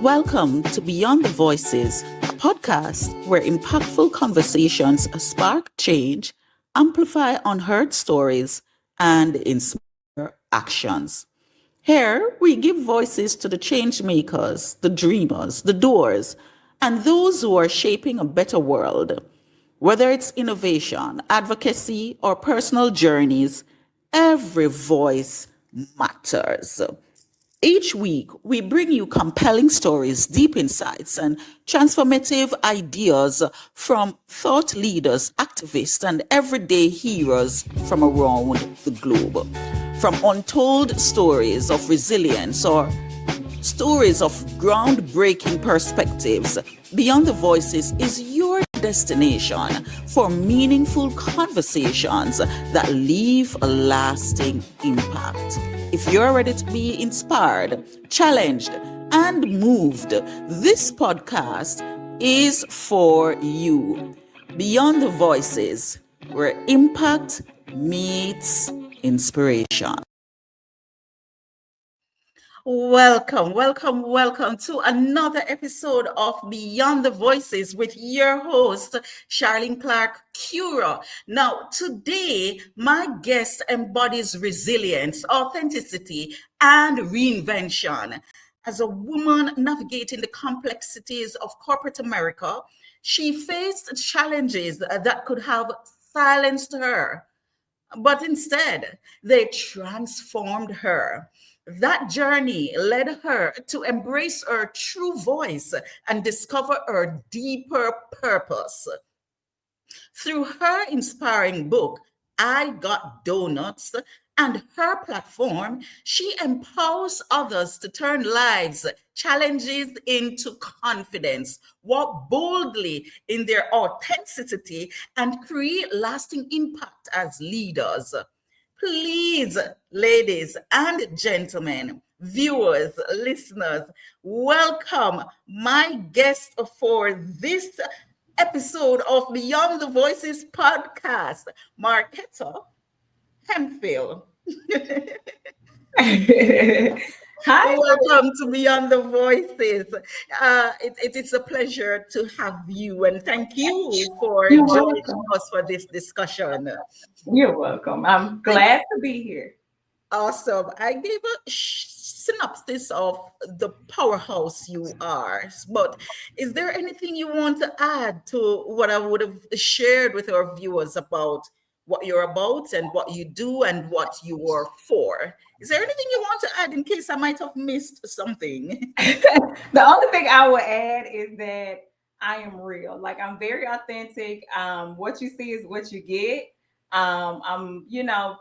Welcome to Beyond the Voices, a podcast where impactful conversations spark change, amplify unheard stories, and inspire actions. Here, we give voices to the change makers, the dreamers, the doers, and those who are shaping a better world. Whether it's innovation, advocacy, or personal journeys, every voice matters. Each week, we bring you compelling stories, deep insights, and transformative ideas from thought leaders, activists, and everyday heroes from around the globe. From untold stories of resilience or stories of groundbreaking perspectives, Beyond the Voices is your destination for meaningful conversations that leave a lasting impact. If you're ready to be inspired, challenged, and moved, this podcast is for you. Beyond the Voices, where impact meets inspiration. Welcome to another episode of Beyond the Voices with your host, Charlene Clark Cura. Now, today, my guest embodies resilience, authenticity, and reinvention. As a woman navigating the complexities of corporate America, she faced challenges that could have silenced her, but instead, they transformed her. That journey led her to embrace her true voice and discover her deeper purpose. Through her inspiring book, I Got Donuts, and her platform, she empowers others to turn lives, challenges into confidence, walk boldly in their authenticity, and create lasting impact as leaders. Please, ladies and gentlemen, viewers, listeners, welcome my guest for this episode of Beyond the Voices podcast, Marquetta Hemphill. Hi. Welcome to Beyond the Voices. It is a pleasure to have you, and thank you for You're joining welcome. us for this discussion. You're welcome. I'm glad to be here. Awesome. I gave a synopsis of the powerhouse you are, but is there anything you want to add to what I would have shared with our viewers about what you're about and what you do and what you are for? Is there anything you want to add in case I might have missed something? The only thing I will add is that I am real. Like I'm very authentic. What you see is what you get. I'm,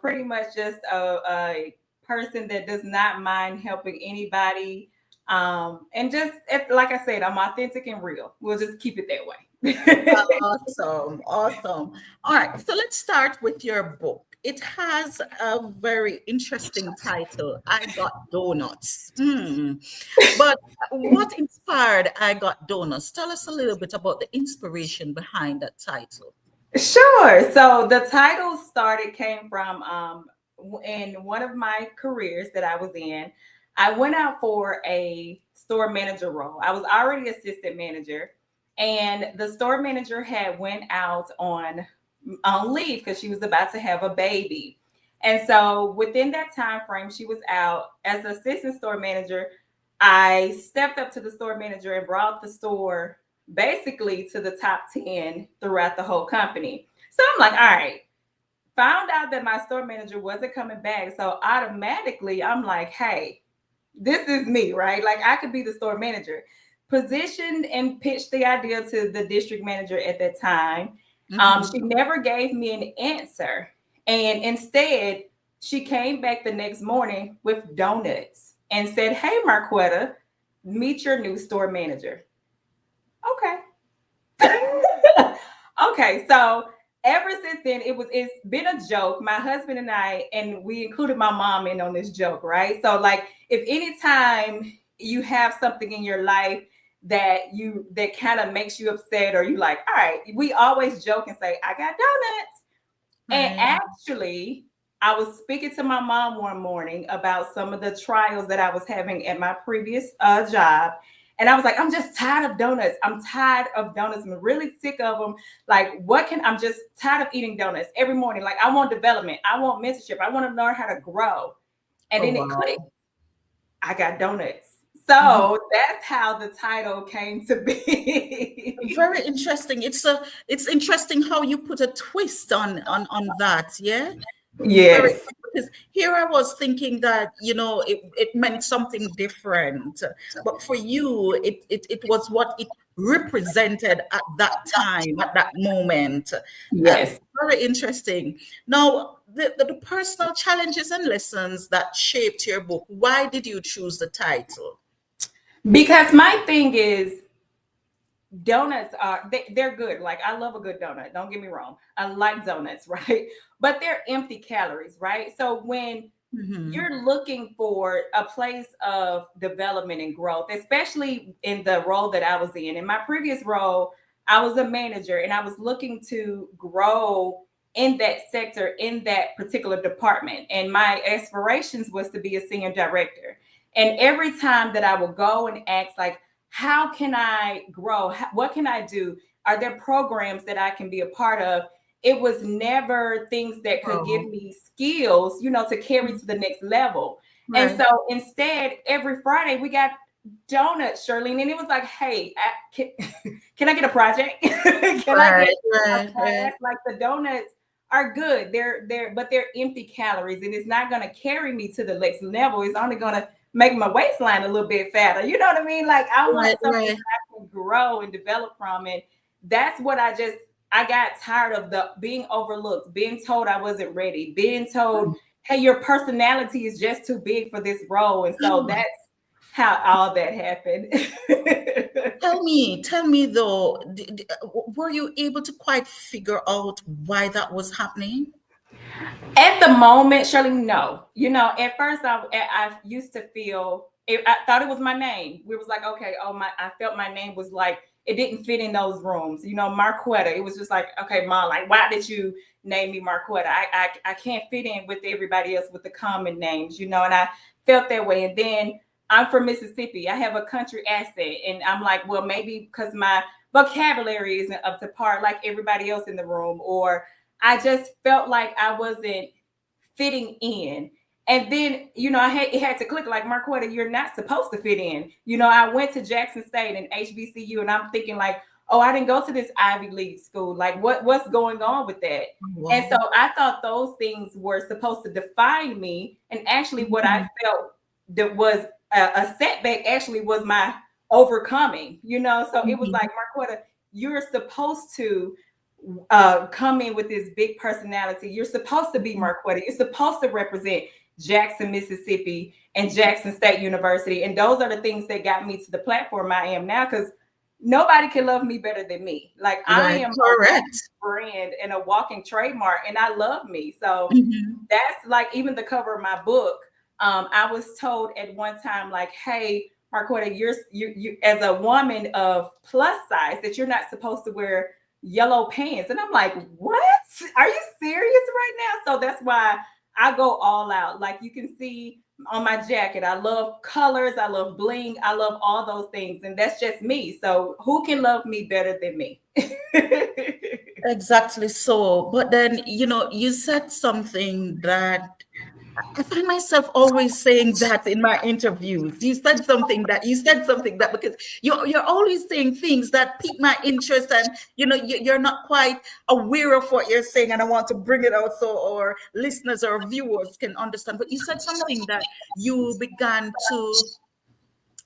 pretty much just a person that does not mind helping anybody. And just like I said, I'm authentic and real. We'll just keep it that way. Awesome, awesome. All right, so let's start with your book. It has a very interesting title, I Got Donuts. But what inspired I Got Donuts? Tell us a little bit about the inspiration behind that title. Sure. So the title came from in one of my careers that I was in. I went out for a store manager role. I was already assistant manager, and the store manager had went out on leave because she was about to have a baby. And so within that time frame, she was out as assistant store manager. I stepped up to the store manager and brought the store basically to the top 10 throughout the whole company. So I'm like, all right, found out that my store manager wasn't coming back. So automatically I'm like, hey, this is me, right? Like I could be the store manager. Positioned and pitched the idea to the district manager at that time. She never gave me an answer. And instead, she came back the next morning with donuts and said, hey, Marquetta, meet your new store manager. Okay. Okay. So ever since then, it's been a joke. My husband and we included my mom in on this joke, right? So like if anytime you have something in your life that kind of makes you upset or you like, all right, we always joke and say, I got donuts. And Right. actually, I was speaking to my mom one morning about some of the trials that I was having at my previous job. And I was like, I'm just tired of donuts. I'm tired of donuts. I'm really sick of them. Like, I'm just tired of eating donuts every morning. Like, I want development. I want mentorship. I want to learn how to grow. And Oh, then it clicked. wow. I got donuts. Mhm. So that's how the title came to be. Very interesting. It's interesting how you put a twist on that. Yeah. Very, Yes. because here I was thinking that, it meant something different, but for you, it was what it represented at that time, at that moment. Yes. Very interesting. Now, the personal challenges and lessons that shaped your book, why did you choose the title? Because my thing is, donuts they're good. Like, I love a good donut, don't get me wrong. I like donuts, right? But they're empty calories, right? So when Hmm. you're looking for a place of development and growth, especially in the role that I was in my previous role, I was a manager and I was looking to grow in that sector, in that particular department, and my aspirations was to be a senior director. And every time that I would go and ask, like, how can I grow? What can I do? Are there programs that I can be a part of? It was never things that could give Oh, me skills, to carry to the next level. And right, so instead, every Friday we got donuts, Shirlene, and it was like, hey, can I get a project? Can I get right, a right, right. class? Like, the donuts are good. But they're empty calories, and it's not going to carry me to the next level. It's only going to make my waistline a little bit fatter. You know what I mean? Like, I want Right, something right. that I can grow and develop from. And that's what I got tired of, the being overlooked, being told I wasn't ready, being told, hey, your personality is just too big for this role. And so that's how all that happened. Tell me though, were you able to quite figure out why that was happening? At the moment, Shirley, no. At first I used to feel I thought it was my name. We was like, okay, oh my, I felt my name was like, it didn't fit in those rooms. Marquetta. It was just like, okay, mom, like, why did you name me Marquetta? I can't fit in with everybody else with the common names, and I felt that way. And then I'm from Mississippi. I have a country accent, and I'm like, well, maybe because my vocabulary isn't up to par like everybody else in the room, or I just felt like I wasn't fitting in. And then, it had to click, like, Marquetta, you're not supposed to fit in. I went to Jackson State and HBCU, and I'm thinking, like, oh, I didn't go to this Ivy League school. Like, what's going on with that? And so Wow. I thought those things were supposed to define me. And actually, what I Mhm. felt that was a setback actually was my overcoming. So it was Mhm. like, Marquetta, you're supposed to come in with this big personality. You're supposed to be Marquetta. You're supposed to represent Jackson, Mississippi, and Jackson State University. And those are the things that got me to the platform I am now, because nobody can love me better than me. Like, I Right, am a walking correct. brand and a walking trademark, and I love me. So Mhm. that's like, even the cover of my book. I was told at one time, like, hey, Marquetta, you as a woman of plus size, that you're not supposed to wear yellow pants. And I'm like, what? Are you serious right now? So that's why I go all out. Like, you can see on my jacket, I love colors, I love bling, I love all those things. And that's just me. So who can love me better than me? Exactly so. But then, you said something that I find myself always saying that in my interviews. You said something that because you're always saying things that pique my interest, and you're not quite aware of what you're saying, and I want to bring it out so our listeners or viewers can understand. But you said something that you began to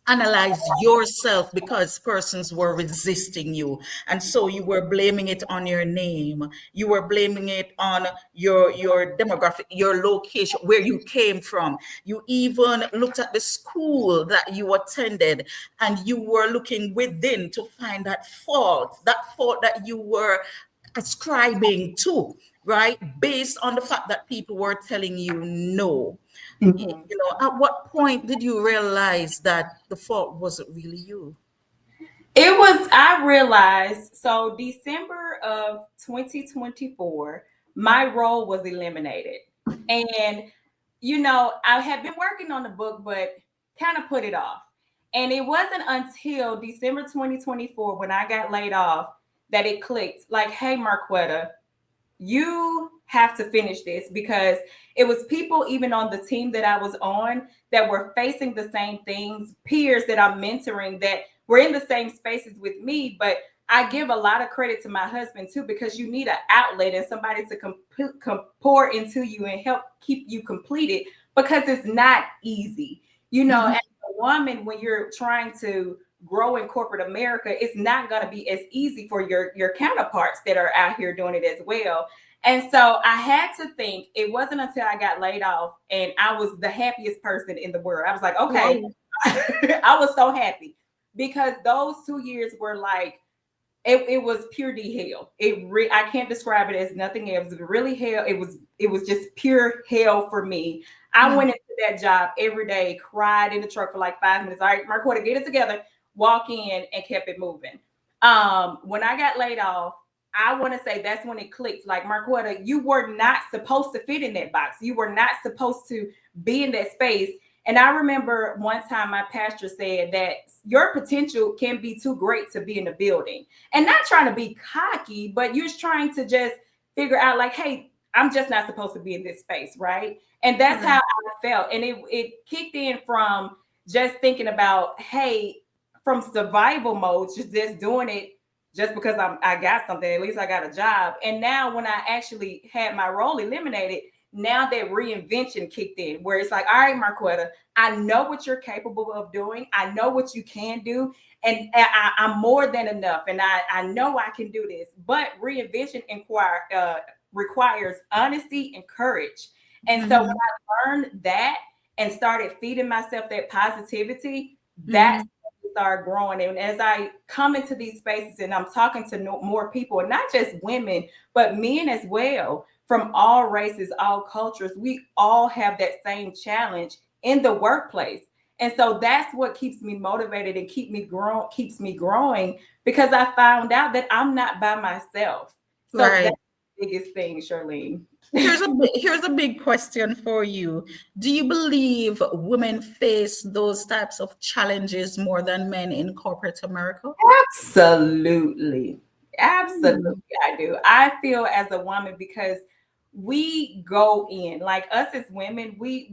analyze yourself because persons were resisting you, and so you were blaming it on your name, you were blaming it on your demographic, your location, where you came from. You even looked at the school that you attended, and you were looking within to find that fault that you were ascribing to, right, based on the fact that people were telling you no. Mhm. At what point did you realize that the fault wasn't really you? It was, I realized, so December of 2024 my role was eliminated. And, I had been working on the book, but kind of put it off. And it wasn't until December 2024 when I got laid off that it clicked like, hey, Marquetta, you have to finish this, because it was people even on the team that I was on that were facing the same things, peers that I'm mentoring that were in the same spaces with me. But I give a lot of credit to my husband too, because you need an outlet and somebody to pour into you and help keep you completed, because it's not easy. Mhm. As a woman, when you're trying to grow in corporate America, it's not going to be as easy for your counterparts that are out here doing it as well. And so I had to think. It wasn't until I got laid off and I was the happiest person in the world. I was like, okay, Wow. I was so happy, because those 2 years were like, it was pure D hell. I can't describe it as nothing else. It was really hell. It was just pure hell for me. I Mm. went into that job every day, cried in the truck for like 5 minutes. All right, Marquetta, get it together, walk in, and kept it moving. When I got laid off, I want to say that's when it clicked. Like, Marquetta, you were not supposed to fit in that box. You were not supposed to be in that space. And I remember one time my pastor said that your potential can be too great to be in the building. And not trying to be cocky, but you're trying to just figure out, like, hey, I'm just not supposed to be in this space, right? And that's how Right. I felt. And it kicked in from just thinking about, hey, from survival mode, just doing it just because I got something, at least I got a job. And now when I actually had my role eliminated, now that reinvention kicked in, where it's like, all right, Marquetta, I know what you're capable of doing. I know what you can do, and I'm more than enough, and I know I can do this. But reinvention requires honesty and courage. And so when Mhm. I learned that and started feeding myself that positivity, that's Mhm. when it started growing. And as I come into these spaces and I'm talking to more people, and not just women, but men as well, from all races, all cultures, we all have that same challenge in the workplace. And so that's what keeps me motivated and keeps me growing, because I found out that I'm not by myself. So Right. that's the biggest thing, Charlene. Here's a big question for you. Do you believe women face those types of challenges more than men in corporate America? Absolutely. Absolutely, Hmm. I do. I feel as a woman, because we go in, like, us as women, we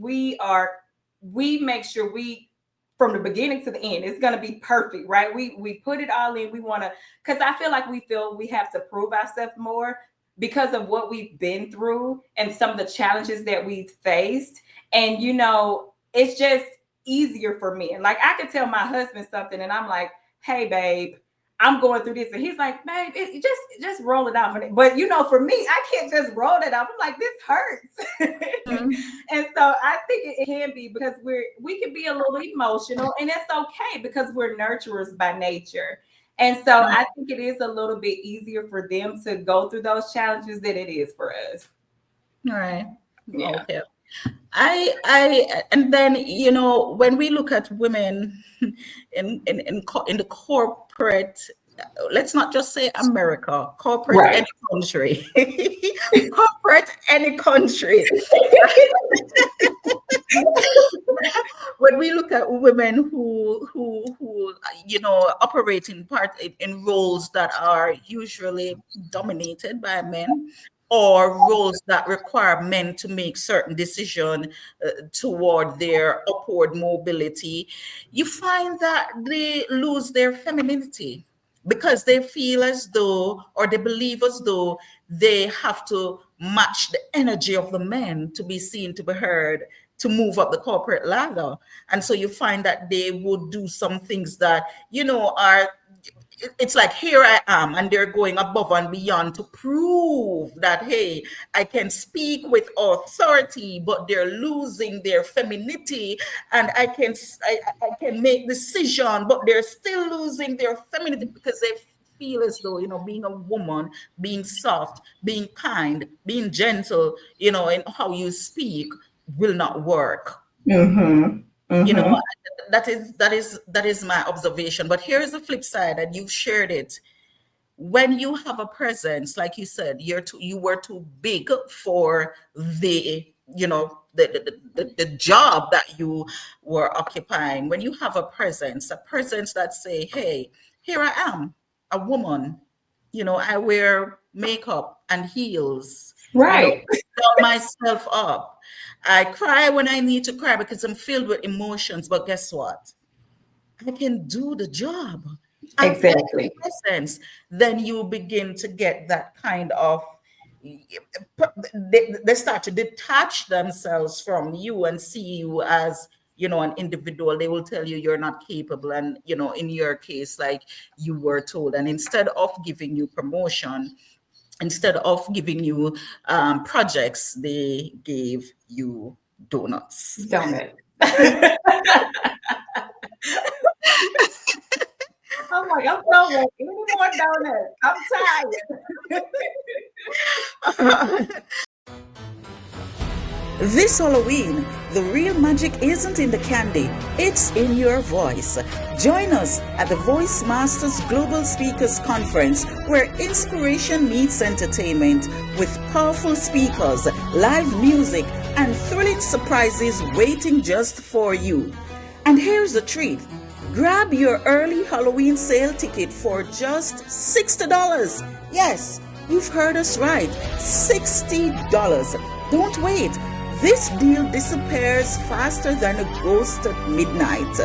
make sure we, from the beginning to the end, it's going to be perfect, right? We put it all in. We want to, because I feel like we feel we have to prove ourselves more because of what we've been through and some of the challenges that we've faced. And it's just easier for me. And like, I could tell my husband something and I'm like, hey babe, I'm going through this, and he's like, babe, just roll it off. But for me, I can't just roll it off. I'm like, this hurts. Mhm. And so I think it can be, because we can be a little emotional, and it's okay, because we're nurturers by nature. And so I think it is a little bit easier for them to go through those challenges than it is for us. Right. Yeah. Okay. And then, when we look at women in the corporate, let's not just say America, corporate Right. any country, corporate any country. When we look at women who operate in roles that are usually dominated by men, or roles that require men to make certain decision toward their upward mobility, you find that they lose their femininity because they feel as though, or they believe as though, they have to match the energy of the men to be seen, to be heard, to move up the corporate ladder. And so you find that they would do some things that, are, it's like, here I am, and they're going above and beyond to prove that, hey, I can speak with authority, but they're losing their femininity, and I can make decision, but they're still losing their femininity because they feel as though, being a woman, being soft, being kind, being gentle, in how you speak will not work. Mm-hmm. you know Mm-hmm. that is my observation. But here is the flip side, and you've shared it. when you have a presence, like you said, you were too big for the, the job that you were occupying. When you have a presence that say, hey, here I am, a woman, I wear makeup and heels, Right. doll myself up. I cry when I need to cry because I'm filled with emotions, but guess what? I can do the job. I've got the Exactly. presence. Then you begin to get that kind of, they start to detach themselves from you and see you as, an individual. They will tell you you're not capable. And, in your case, like you were told, and instead of giving you promotion, instead of giving you projects, they gave you donuts. Donut. I'm like, I'm so ready. Any more donuts? I'm tired. This Halloween, the real magic isn't in the candy, it's in your voice. Join us at the Voice Masters Global Speakers Conference, where inspiration meets entertainment with powerful speakers, live music, and thrilling surprises waiting just for you. And here's the treat. Grab your early Halloween sale ticket for just $60. Yes, you've heard us right. $60. Don't wait. This deal disappears faster than a ghost at midnight.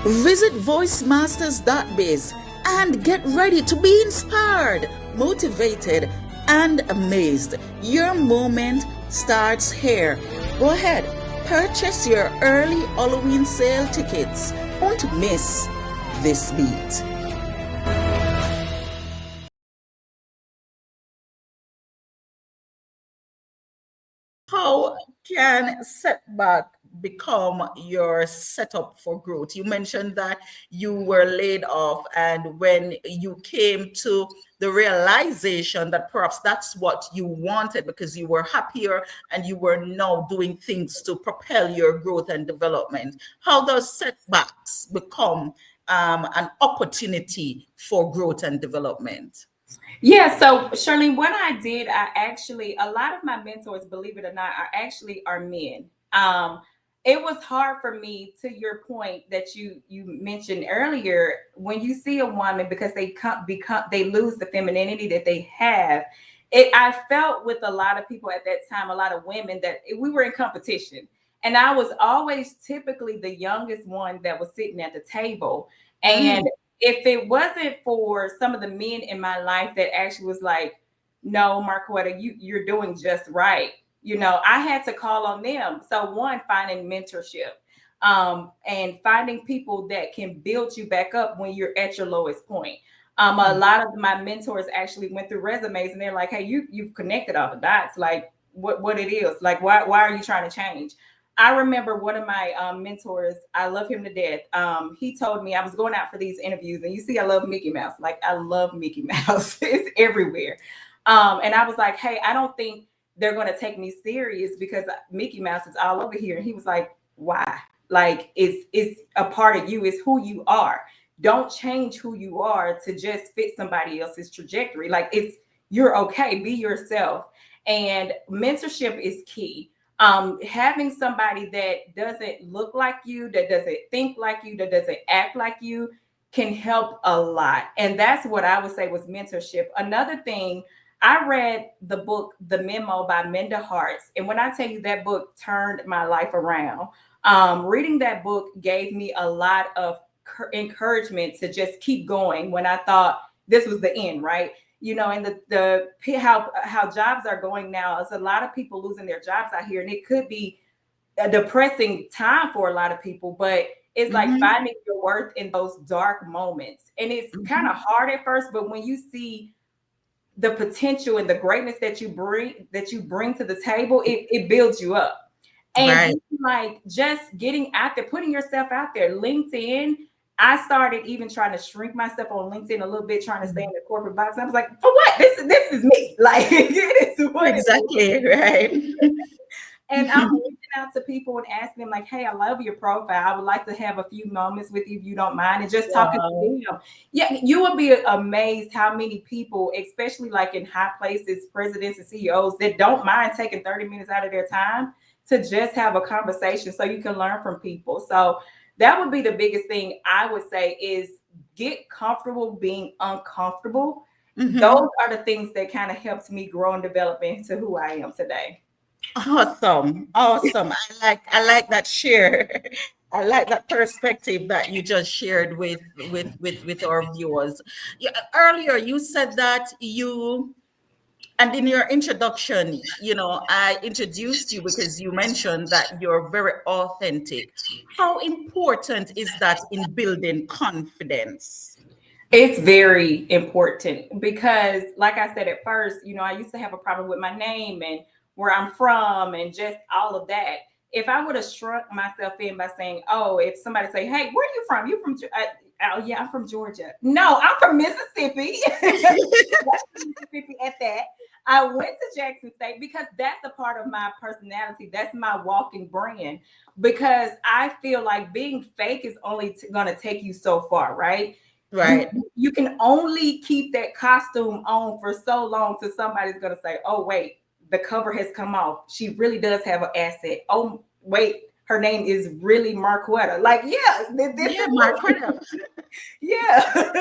Visit voicemasters.biz and get ready to be inspired, motivated, and amazed. Your moment starts here. Go ahead, purchase your early Halloween sale tickets. Don't miss this beat. How can setback become your setup for growth? You mentioned that you were laid off, and when you came to the realization that perhaps that's what you wanted because you were happier and you were now doing things to propel your growth and development. How does setbacks become an opportunity for growth and development? Yeah, so Shirley, what I did, I actually, a lot of my mentors, believe it or not, are men. It was hard for me, to your point that you mentioned earlier, when you see a woman, because they lose the femininity that they have. I felt with a lot of people at that time, a lot of women, that we were in competition, and I was always typically the youngest one that was sitting at the table. And Mm, if it wasn't for some of the men in my life that actually was like, no, Marquetta, you're doing just right. I had to call on them. So one, finding mentorship, and finding people that can build you back up when you're at your lowest point. A mm, lot of my mentors actually went through resumes, and they're like, hey, you've connected all the dots. Like what it is. Like, why are you trying to change? I remember one of my mentors, I love him to death. He told me, I was going out for these interviews, and you see, I love Mickey Mouse. Like, I love Mickey Mouse. It's everywhere. And I was like, hey, I don't think they're going to take me serious because Mickey Mouse is all over here. And he was like, why? Like, it's a part of you, it's who you are. Don't change who you are to just fit somebody else's trajectory. Like, you're okay, be yourself. And mentorship is key. Having somebody that doesn't look like you, that doesn't think like you, that doesn't act like you, can help a lot. And that's what I would say was mentorship. Another thing, I read the book The Memo by Minda Harts, and when I tell you, that book turned my life around. Reading that book gave me a lot of encouragement to just keep going when I thought this was the end, right? And how jobs are going now, it's a lot of people losing their jobs out here, and it could be a depressing time for a lot of people. But it's like mhm, finding your worth in those dark moments, and it's kind of mhm. hard at first, but when you see the potential and the greatness that you bring to the table, it builds you up. And Right. even like just getting out there, putting yourself out there. LinkedIn, I started even trying to shrink myself on LinkedIn a little bit, trying to stay in the corporate box. I was like, for what? This is me. Like, it is what it Exactly, right. is. And I'm reaching out to people and asking them, like, hey, I love your profile. I would like to have a few moments with you if you don't mind, and just talking to Wow. them. Yeah, you would be amazed how many people, especially like in high places, presidents and CEOs, that don't mind taking 30 minutes out of their time to just have a conversation so you can learn from people. So that would be the biggest thing I would say is get comfortable being uncomfortable. Those Mhm. are the things that kind of helps me grow and develop into who I am today. Awesome. Awesome. I like that share. I like that perspective that you just shared with our viewers. Yeah, earlier you said that you and in your introduction, I introduced you because you mentioned that you're very authentic. How important is that in building confidence? It's very important because, like I said at first, I used to have a problem with my name and where I'm from and just all of that. If I would have shrunk myself in by saying, "Oh, if somebody say, hey, where are you from? You from? Oh, yeah, I'm from Georgia. No, I'm from Mississippi. That's Mississippi at that. I went to Jackson State because that's a part of my personality. That's my walking brand. Because I feel like being fake is only going to take you so far, right? you Right. you can only keep that costume on for so long till somebody's gonna say, "Oh wait, the cover has come off. She really does have an asset. Oh wait, her name is really Marquetta." Like, yeah, this Yeah, is Marquetta. yeah,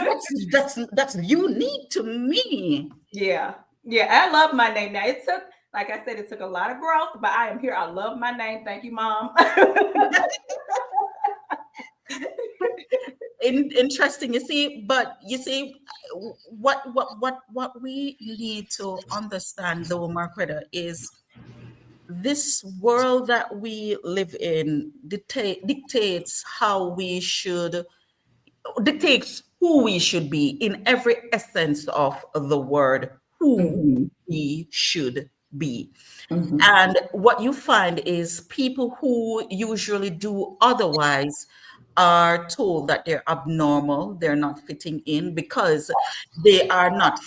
That's unique to me. yeah, yeah. I love my name now. It took, like I said, it took a lot of growth, but I am here. I love my name. Thank you, mom. Interesting, you see, but you see, what we need to understand though, Marquetta, is this world that we live in dictates how we should dictates who we should be in every essence of the word, who Mhm, we should be. mhm. And what you find is people who usually do otherwise are told that they're abnormal, they're not fitting in because they are not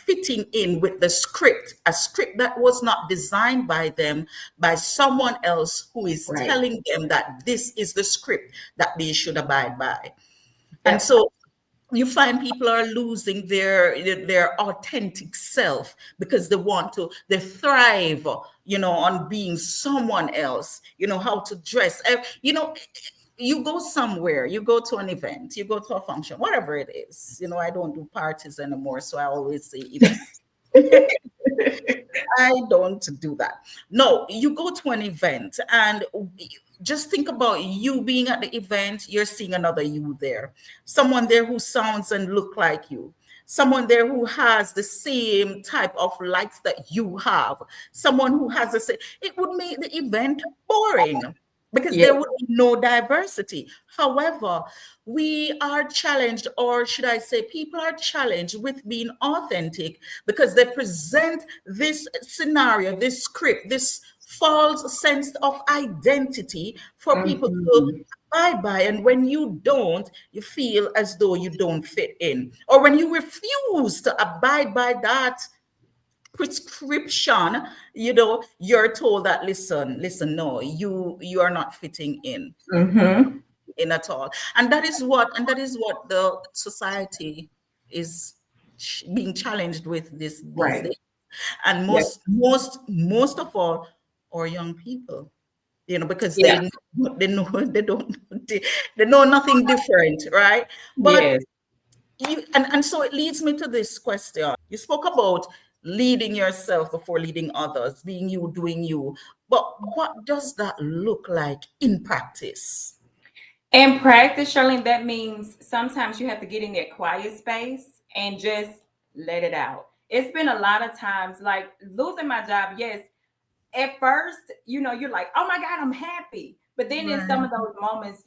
fitting in with the script, a script that was not designed by them, by someone else who is Right. telling them that this is the script that they should abide by. And Yep. so you find people are losing their authentic self because they thrive, on being someone else, how to dress. You go somewhere, you go to an event, you go to a function, whatever it is. I don't do parties anymore, so I always say event. I don't do that. No, you go to an event and just think about you being at the event, you're seeing another you there. Someone there who sounds and look like you. Someone there who has the same type of likes that you have. Someone who has the same, it would make the event boring because Yep. there would be no diversity. However, we are challenged, or should I say, people are challenged with being authentic because they present this scenario, this script, this false sense of identity for people to Mhm. abide by. And when you don't, you feel as though you don't fit in. Or when you refuse to abide by that prescription, you're told that listen, no, you are not fitting Mhm. in at all. And that is what the society is being challenged with these Right. days. And Yep. most of all, our young people, because Yeah. they know nothing different, right? But Yes. and so it leads me to this question. You spoke about leading yourself before leading others, being you, doing you. But what does that look like in practice? And practice, Charlene, that means sometimes you have to get in that quiet space and just let it out. It's been a lot of times like losing my job. Yes, at first, you're like, oh my God, I'm happy. But then in some Right. of those moments, as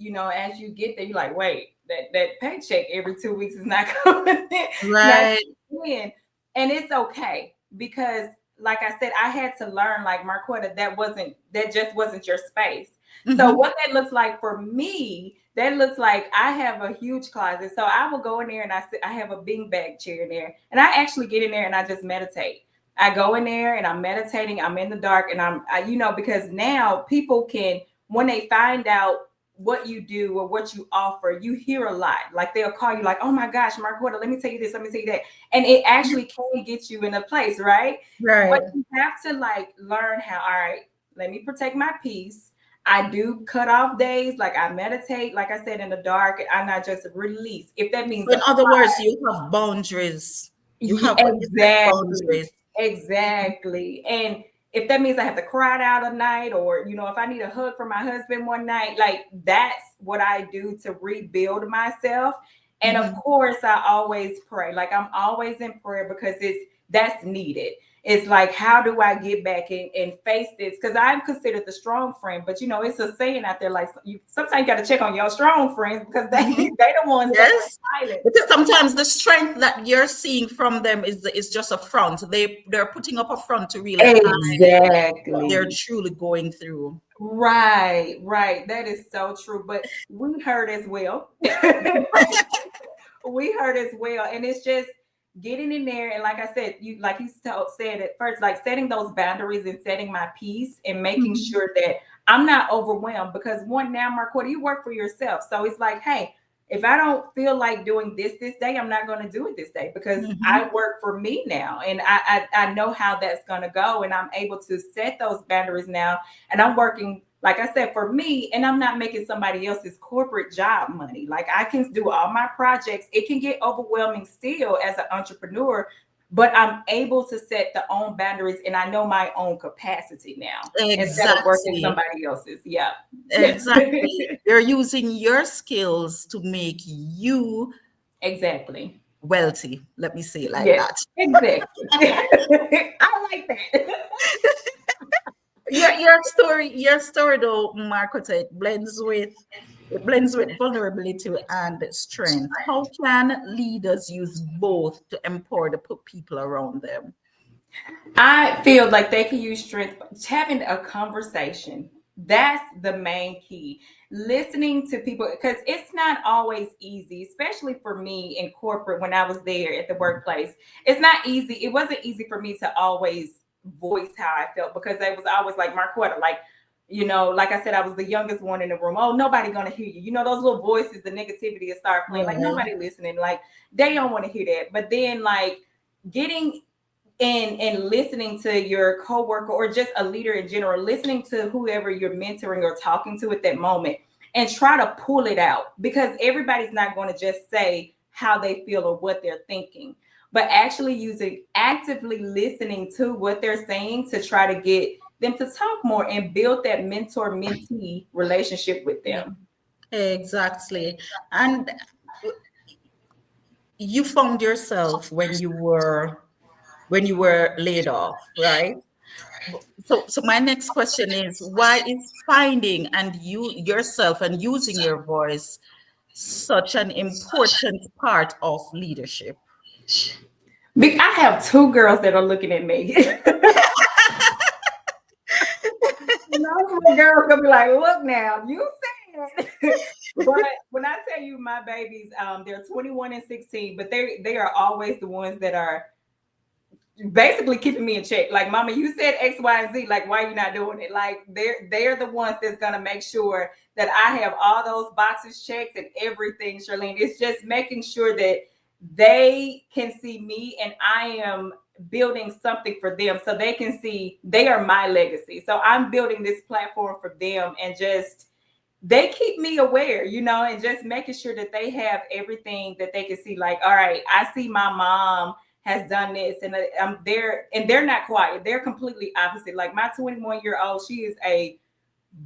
you get there, you're like, wait, that paycheck every 2 weeks is not coming in. Not Right. coming in. And it's okay because like I said, I had to learn like Marquetta, that just wasn't your space. So Hmm. what that looks like for me, that looks like I have a huge closet. So I will go in there and I have a beanbag chair in there. And I actually get in there and I just meditate I go in there and I'm meditating. I'm in the dark, and because now people can, when they find out what you do or what you offer, you hear a lot. Like they'll call you, like, "Oh my gosh, Marquetta, let me tell you this, let me tell you that," and it actually can get you in a place, right? But Right. you have to like learn how. All right, let me protect my peace. I do cut off days, like I meditate, like I said, in the dark, and I not just release. If that means So in other words, you have boundaries. You have what you set exactly. boundaries. Exactly. And if that means I have to cry it out a night, or, if I need a hug from my husband one night, like that's what I do to rebuild myself. And of Mhm. course, I always pray. Like I'm always in prayer because that's needed. It's like, how do I get back and face this? Because I'm considered the strong friend, but it's a saying out there, like, you sometimes you got to check on your strong friends because they Mhm. they the ones that are Yes. silent. Because sometimes the strength that you're seeing from them is just a front. They're putting up a front to really hide what they're Exactly. truly going through. Right, right. That is so true. But we hurt as well. We hurt as well. And it's just getting in there. And like I said, said at first, like setting those boundaries and setting my peace and making Mhm. sure that I'm not overwhelmed. Because one, now, Marquetta, you work for yourself. So it's like, hey, if I don't feel like doing this day, I'm not going to do it this day because I Mhm. work for me now, and I know how that's going to go, and I'm able to set those boundaries now, and I'm working, like I said, for me, and I'm not making somebody else's corporate job money. Like I can do all my projects. It can get overwhelming still as an entrepreneur, but I'm able to set the own boundaries, and I know my own capacity now instead of working Exactly. somebody else's. Yeah. Exactly. You're using your skills to make you Exactly. wealthy. Let me say it like Yes, that. exactly. I like that. Your story though, Marcota, it blends with vulnerability and strength. How can leaders use both to empower the people around them? I feel like they can use strength, having a conversation. That's the main key. Listening to people, because it's not always easy, especially for me in corporate when I was there at the workplace. It's not easy. It wasn't easy for me to always voice how I felt because it was always like Marquetta, like, like I said, I was the youngest one in the room. Oh, nobody gonna hear you. Those little voices, the negativity will start playing. Like Right. nobody listening. Like they don't want to hear that. But then like getting and listening to your coworker or just a leader in general, listening to whoever you're mentoring or talking to at that moment, and try to pull it out, because everybody's not going to just say how they feel or what they're thinking, but actually using actively listening to what they're saying to try to get them to talk more and build that mentor mentee relationship with them. Exactly. And you found yourself when you were laid off, right? So my next question is, why is finding and you yourself and using your voice such an important part of leadership? I have two girls that are looking at me. My girl gonna be like, look now, you said. But when I tell you my babies, they're 21 and 16, but they are always the ones that are basically keeping me in check. Like, mama, you said X, Y, and Z. Like, why are you not doing it? Like, they're the ones that's gonna make sure that I have all those boxes checked and everything, Charlene. It's just making sure that they can see me and I am building something for them so they can see they are my legacy. So I'm building this platform for them, and just they keep me aware, and just making sure that they have everything that they can see. Like, all right, I see my mom has done this, and I'm there, and they're not quiet. They're completely opposite. Like my 21-year-old, she is a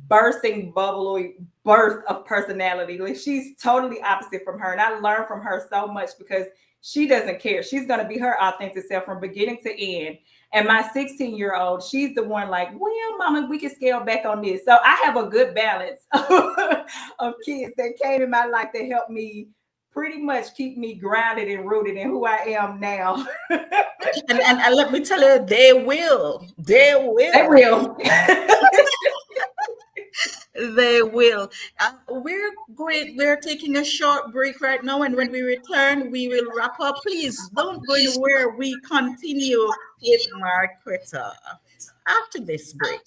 bursting bubbly burst of personality. Like she's totally opposite from her, and I learned from her so much because she doesn't care. She's going to be her authentic self from beginning to end. And my 16-year-old, she's the one like, well, mama, we can scale back on this. So I have a good balance of kids that came in my life that helped me pretty much keep me grounded and rooted in who I am now. And let me tell you, they will. They They will. will. They will. We're taking a short break right now, and when we return, we will wrap up. Please don't go anywhere. We continue with Marquetta after this break.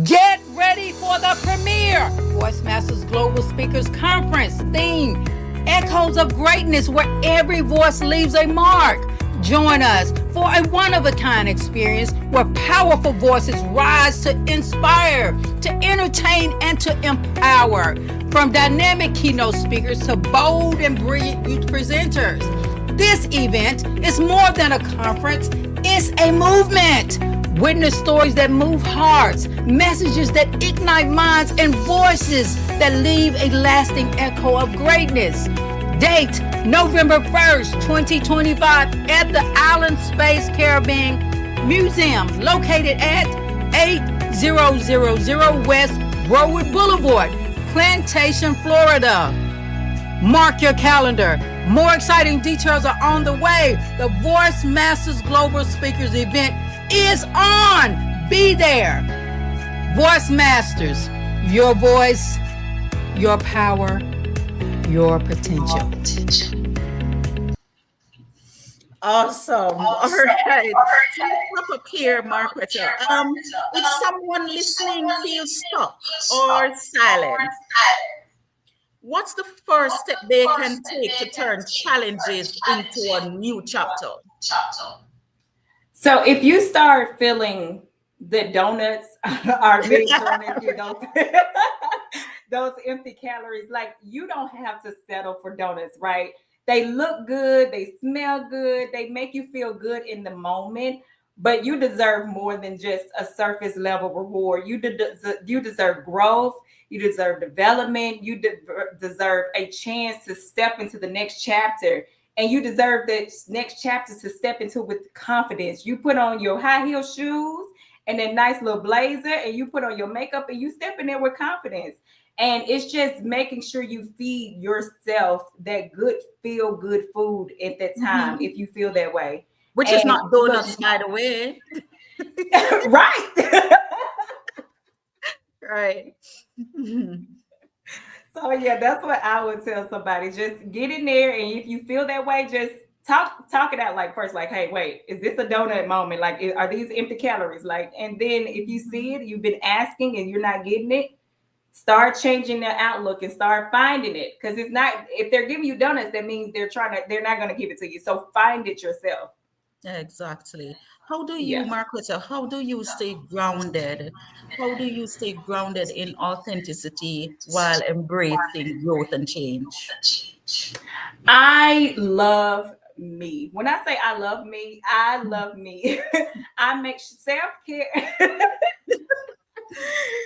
Get ready for the premiere Voice Masters Global Speakers Conference theme Echoes of Greatness, where every voice leaves a mark. Join us for a one of a kind experience where powerful voices rise to inspire, to entertain, and to empower. From dynamic keynote speakers to bold and brilliant youth presenters. This event is more than a conference, it's a movement. Witness stories that move hearts, messages that ignite minds, and voices that leave a lasting echo of greatness. Date November 1st, 2025 at the Island Space Caribbean Museum located at 8000 West Broward Boulevard, Plantation, Florida. Mark your calendar. More exciting details are on the way. The Voice Masters Global Speakers event is on. Be there. Voice Masters, your voice, your power, your potential. Awesome. All right. So let's wrap up here, Marquetta. If someone listening feels stuck or silent, what's the first step they can take to turn challenges into a new chapter? So if you start feeling the donuts are being thrown at you, those empty calories, like you don't have to settle for donuts, right? They look good, they smell good, they make you feel good in the moment, but you deserve more than just a surface level reward. You deserve growth, you deserve development, deserve a chance to step into the next chapter. And you deserve the next chapter to step into with confidence. You put on your high heel shoes and that nice little blazer, and you put on your makeup, and you step in there with confidence. And it's just making sure you feed yourself that good, feel good food at that time, Mhm. if you feel that way. Which is And not look, donuts, by the way. right. Right. So yeah, that's what I would tell somebody. Just get in there, and if you feel that way, just talk it out. Like first, like, hey, wait, is this a donut moment? Like, are these empty calories? Like, and then if you see it, you've been asking and you're not getting it, start changing their outlook and start finding it. Because it's not, if they're giving you donuts, that means they're not going to give it to you. So find it yourself. Exactly. How do you, Yeah. Marquetta, how do you stay grounded? How do you stay grounded in authenticity while embracing growth and change? I love me. When I say I love me, I love me. I make self care.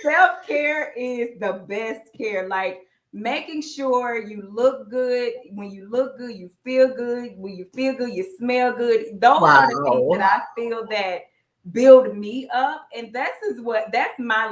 Self care is the best care. Like making sure you look good. When you look good, you feel good. When you feel good, you smell good. Those are the things that Wow. I feel that build me up. And that's my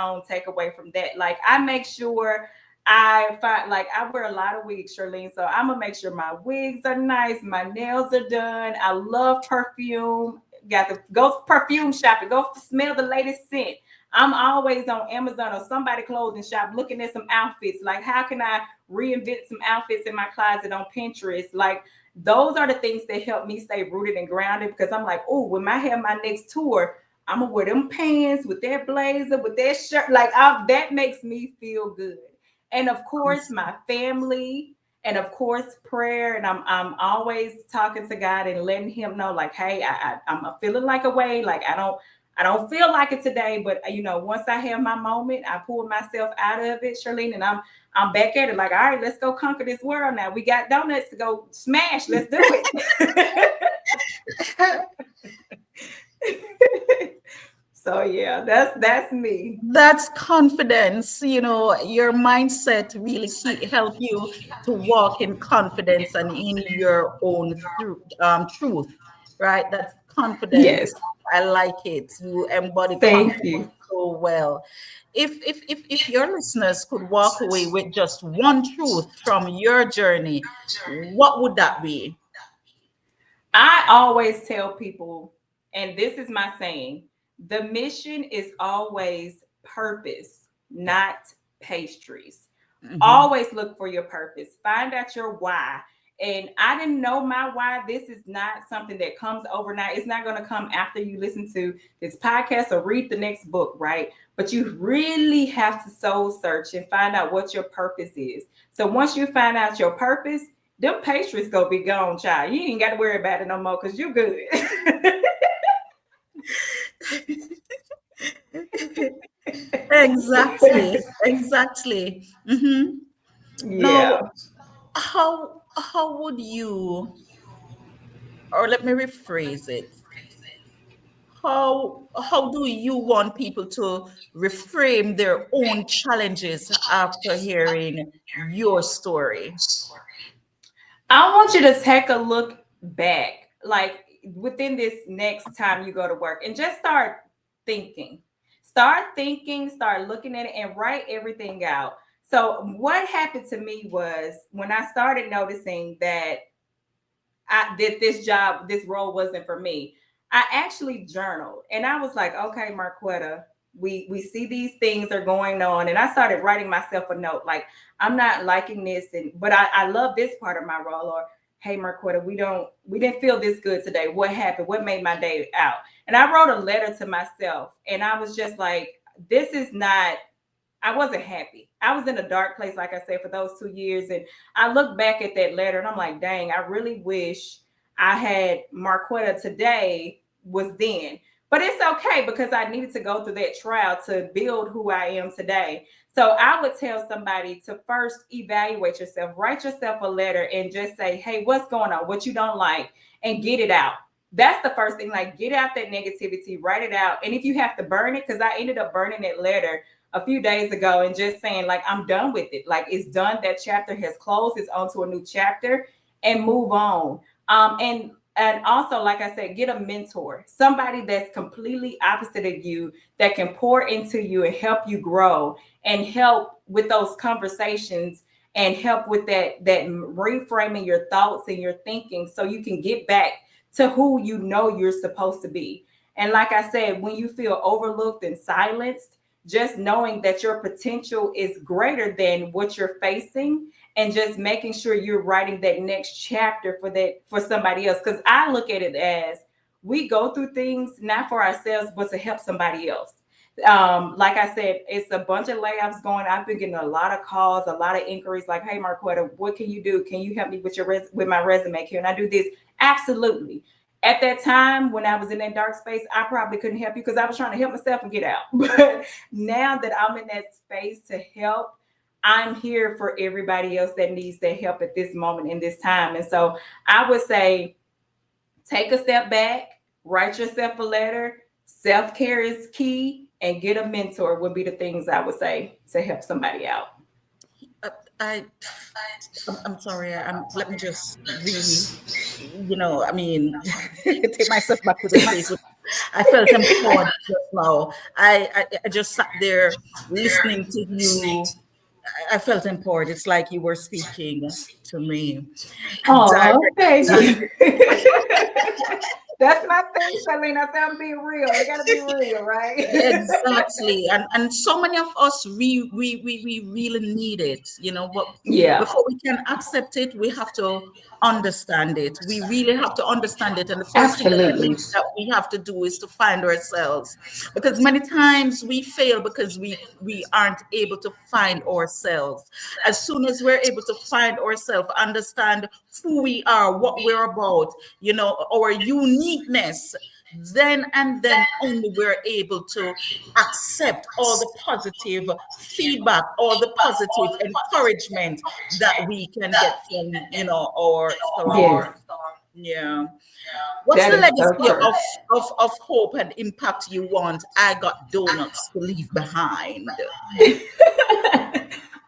own takeaway from that. Like I make sure I find, like, I wear a lot of wigs, Charlene. So I'm gonna make sure my wigs are nice, my nails are done. I love perfume. Got to go perfume shopping, go smell the latest scent. I'm always on Amazon or somebody clothing shop looking at some outfits. Like, how can I reinvent some outfits in my closet on Pinterest? Like, those are the things that help me stay rooted and grounded, because I'm like, oh, when I have my next tour, I'm gonna wear them pants with that blazer, with that shirt. Like, that makes me feel good. And of course, my family, and of course, prayer. And I'm always talking to God and letting Him know, like, hey, I'm feeling like a way. Like, I don't feel like it today, but once I have my moment, I pull myself out of it, Charlene, and I'm back at it. Like, all right, let's go conquer this world now. We got donuts to go smash. Let's do it. So yeah, that's me. That's confidence. Your mindset really help you to walk in confidence and in your own truth, right? That's confidence. Yes. I like it. You embody Thank confidence you. so well. If your listeners could walk away with just one truth from your journey, what would that be? I always tell people, and this is my saying, the mission is always purpose not pastries. Mhm. Always look for your purpose. Find out your why. And I didn't know my why. This is not something that comes overnight. It's not going to come after you listen to this podcast or read the next book, right? But you really have to soul search and find out what your purpose is. So once you find out your purpose, them pastries gonna be gone, child. You ain't got to worry about it no more because you good. Exactly, exactly. Yeah. Now, how would you, or let me rephrase it, how do you want people to reframe their own challenges after hearing your story? I want you to take a look back, like within this next time you go to work, and just thinking. Start thinking, start looking at it, and write everything out. So, what happened to me was when I started noticing that this job, this role wasn't for me. I actually journaled and I was like, okay, Marquetta, we see these things are going on. And I started writing myself a note, like, I'm not liking this, and but I love this part of my role. Or hey Marquetta, we didn't feel this good today. What happened? What made my day out? And I wrote a letter to myself and I was just like, this is not, I wasn't happy. I was in a dark place, like I said, for those 2 years. And I look back at that letter and I'm like, dang, I really wish I had Marquetta today was then. But it's okay because I needed to go through that trial to build who I am today. So I would tell somebody to first evaluate yourself, write yourself a letter and just say, hey, what's going on? What you don't like, and get it out. That's the first thing. Like, get out that negativity, write it out. And if you have to burn it, because I ended up burning that letter a few days ago and just saying, like, I'm done with it. Like, it's done. That chapter has closed. It's on to a new chapter, and move on. And also, like I said, get a mentor, somebody that's completely opposite of you that can pour into you and help you grow and help with those conversations and help with that reframing your thoughts and your thinking so you can get back to who you know you're supposed to be. And like I said, when you feel overlooked and silenced, just knowing that your potential is greater than what you're facing, and just making sure you're writing that next chapter for somebody else. Because I look at it as we go through things not for ourselves but to help somebody else. Like I said, it's a bunch of layoffs going. I've been getting a lot of calls, a lot of inquiries like, hey Marquetta, what can you do? Can you help me with with my resume? Can I do this? Absolutely. At that time when I was in that dark space, I probably couldn't help you because I was trying to help myself and get out. But now that I'm in that space to help, I'm here for everybody else that needs that help at this moment in this time. And so I would say take a step back, write yourself a letter. Self care is key, and get a mentor would be the things I would say to help somebody out. Uh, I, I'm sorry. Let me just really, I mean, take myself back to the place where I felt empowered just now. I just sat there listening to you. I felt empowered. It's like you were speaking to me Oh, thank directly. you. That's my thing, Charlene. I say I'm being real. I gotta be real, right? Exactly. And so many of us we really need it, but Yeah, before we can accept it, we have to understand it. We really have to understand it. And the first thing that I absolutely. believe that we have to do is to find ourselves. Because many times we fail because we aren't able to find ourselves. As soon as we're able to find ourselves, understand who we are, what we're about, our uniqueness, then only we're able to accept all the positive feedback, all the positive encouragement that we can get from our Yes, surroundings. Yeah. What's that the is so legacy true. of hope and impact you want I Got Donuts to leave behind?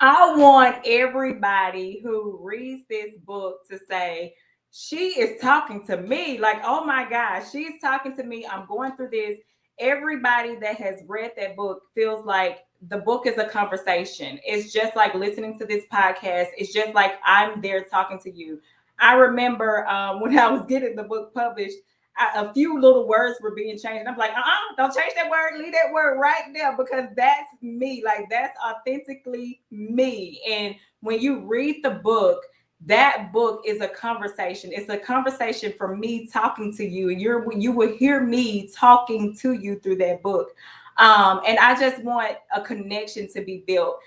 I want everybody who reads this book to say, she is talking to me. Like, oh my gosh, she's talking to me. I'm going through this. Everybody that has read that book feels like the book is a conversation. It's just like listening to this podcast. It's just like I'm there talking to you. I remember when I was getting the book published, a few little words were being changed. And I'm like, don't change that word. Leave that word right there because that's me. Like that's authentically me. And when you read the book, that book is a conversation. It's a conversation for me talking to you, and you will hear me talking to you through that book. And I just want a connection to be built.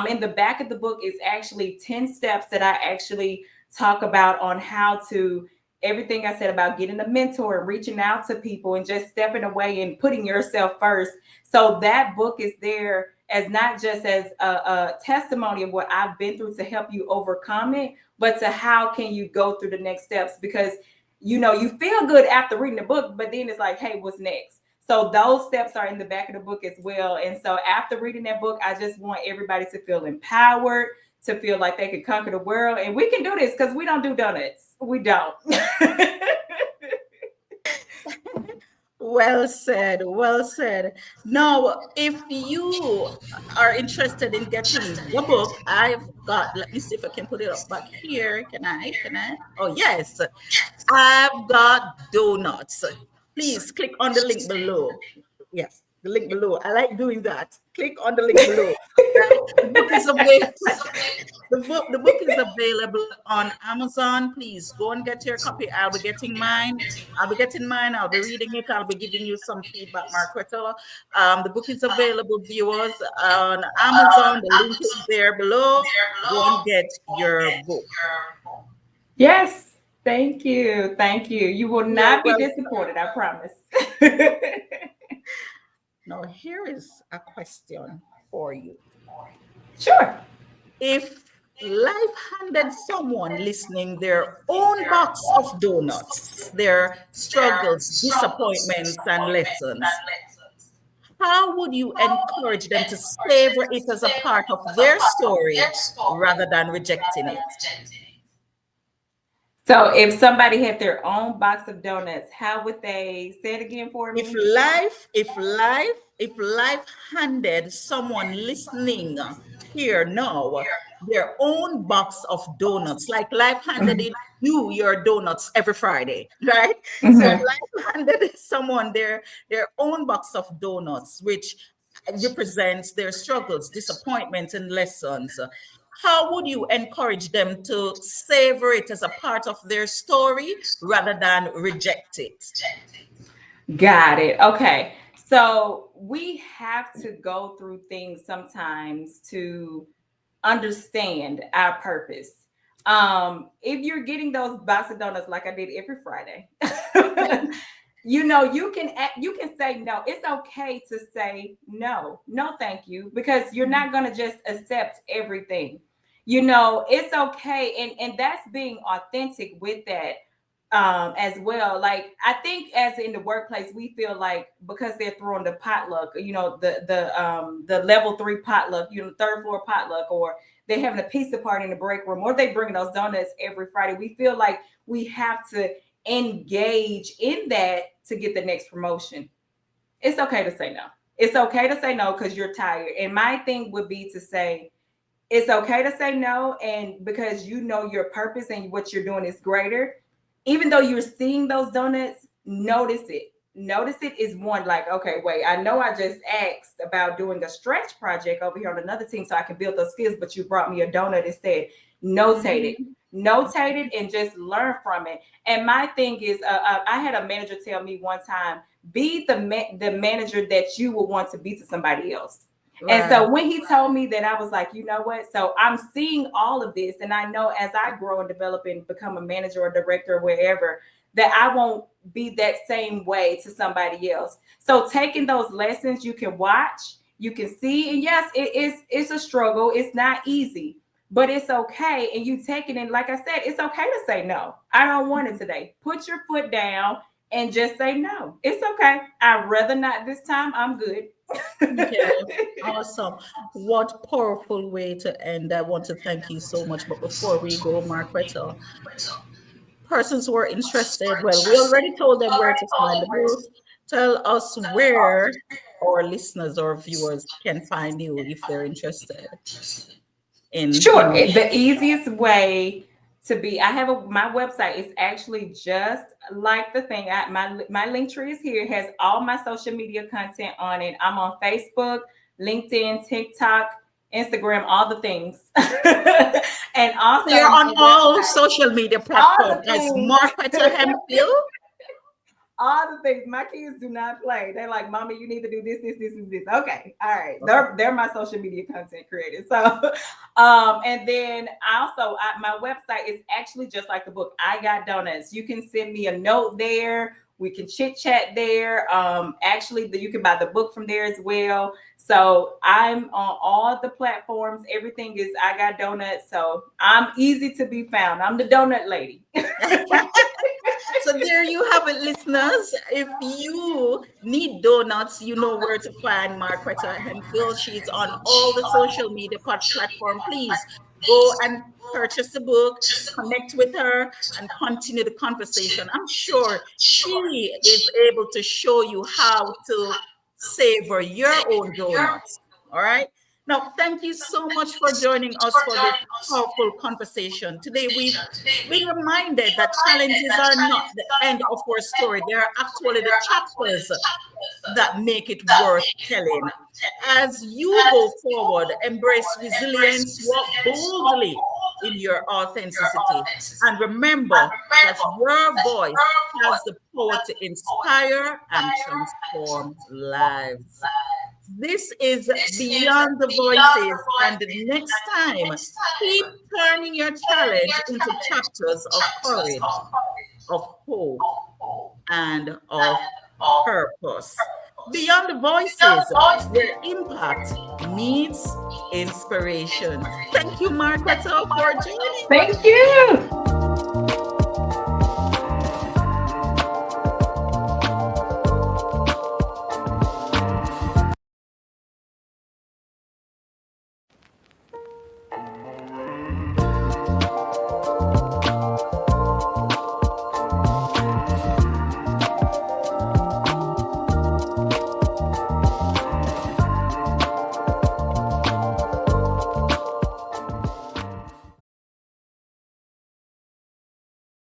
In the back of the book is actually 10 steps that I actually talk about on how to everything I said about getting a mentor and reaching out to people and just stepping away and putting yourself first. So that book is there as not just as a testimony of what I've been through to help you overcome it, but to how can you go through the next steps, because you feel good after reading the book, but then it's like, hey, what's next? So those steps are in the back of the book as well. And so after reading that book, I just want everybody to feel empowered, to feel like they can conquer the world. And we can do this because we don't do donuts. We don't. Well said, well said. Now, if you are interested in getting the book, I've got, let me see if I can put it up back here. Can I? Can I? Oh, yes. I've got donuts. Please click on the link below. Yes, the link below. I like doing that. Click on the link below. Right? The book is available. The book is available on Amazon. Please go and get your copy. I'll be getting mine. I'll be reading it. I'll be giving you some feedback, Marquetta. The book is available, viewers, on Amazon. The link is there below. Go and get your book. Yes. Thank you. Thank you. You will You're not be welcome. disappointed, I promise. Now, here is a question for you. Sure. If life handed someone listening their own box of donuts, their struggles, disappointments, and lessons, how would you encourage them to savor it as a part of their story rather than rejecting it? So if somebody had their own box of donuts, how would they say it again for If me? life handed someone listening here now their own box of donuts, like life handed you your donuts every Friday, right? So Mhm. life handed someone their own box of donuts, which represents their struggles, disappointments, and lessons. How would you encourage them to savor it as a part of their story rather than reject it? Got it. Okay. So we have to go through things sometimes to understand our purpose. If you're getting those box of donuts like I did every Friday, you can say no. It's okay to say no. No, thank you, because you're not going to just accept everything. It's okay, and that's being authentic with that as well. Like I think as in the workplace, we feel like because they're throwing the potluck, the level 3 potluck, third floor potluck, or they're having a pizza party in the break room, or they bring those donuts every Friday. We feel like we have to engage in that to get the next promotion. It's okay to say no. It's okay to say no because you're tired. And my thing would be to say, it's okay to say no, and because your purpose and what you're doing is greater. Even though you're seeing those donuts, notice it. Notice it is one, like, okay, wait, I know I just asked about doing a stretch project over here on another team so I can build those skills, but you brought me a donut instead. Notate it. Notate it and just learn from it. And my thing is, I had a manager tell me one time, be the manager that you would want to be to somebody else. And Right. so when he told me that, I was like, you know what? So I'm seeing all of this. And I know as I grow and develop and become a manager or director or wherever, that I won't be that same way to somebody else. So taking those lessons, you can watch, you can see. And yes, it's a struggle. It's not easy, but it's okay. And you take it. And like I said, it's okay to say no. I don't want it today. Put your foot down and just say no. It's okay. I'd rather not this time. I'm good. Yes, awesome. What powerful way to end. I want to thank you so much. But before we go, Marquetta, persons who are interested, well, we already told them where to find the book. Tell us where our listeners or viewers can find you if they're interested in Sure. hearing. The easiest way to be. I have my website is actually just like the thing. My link tree is here. It has all my social media content on it. I'm on Facebook, LinkedIn, TikTok, Instagram, all the things. And So also you're my on all website, social media all platforms the as things. Marquetta Hemphill. All the things. My kids do not play. They're like, "Mommy, you need to do this, this, this, and this." Okay, all right. They're my social media content creators. So, and then also my website is actually just like the book. I Got Donuts. You can send me a note there. We can chit chat there. Actually, you can buy the book from there as well. So I'm on all the platforms. Everything is I Got Donuts. So I'm easy to be found. I'm the donut lady. So there you have it, listeners. If you need donuts, you know where to find Marquetta Hemphill. She's on all the social media platform. Please go and purchase the book, connect with her, and continue the conversation. I'm sure she is able to show you how to savor your own donuts. All right. Now, thank you so much for joining us for this powerful conversation. Today, we've been reminded that challenges are not the end of our story. They are actually the chapters that make it worth telling. As you go forward, embrace resilience, walk boldly in your authenticity, and remember that your voice has the power to inspire and transform lives. This is Beyond the Voices, and next time, keep turning your challenge into chapters of courage, of hope, and of purpose. Beyond the Voices, where impact meets inspiration. Thank you, Marquetta, for joining Thank you.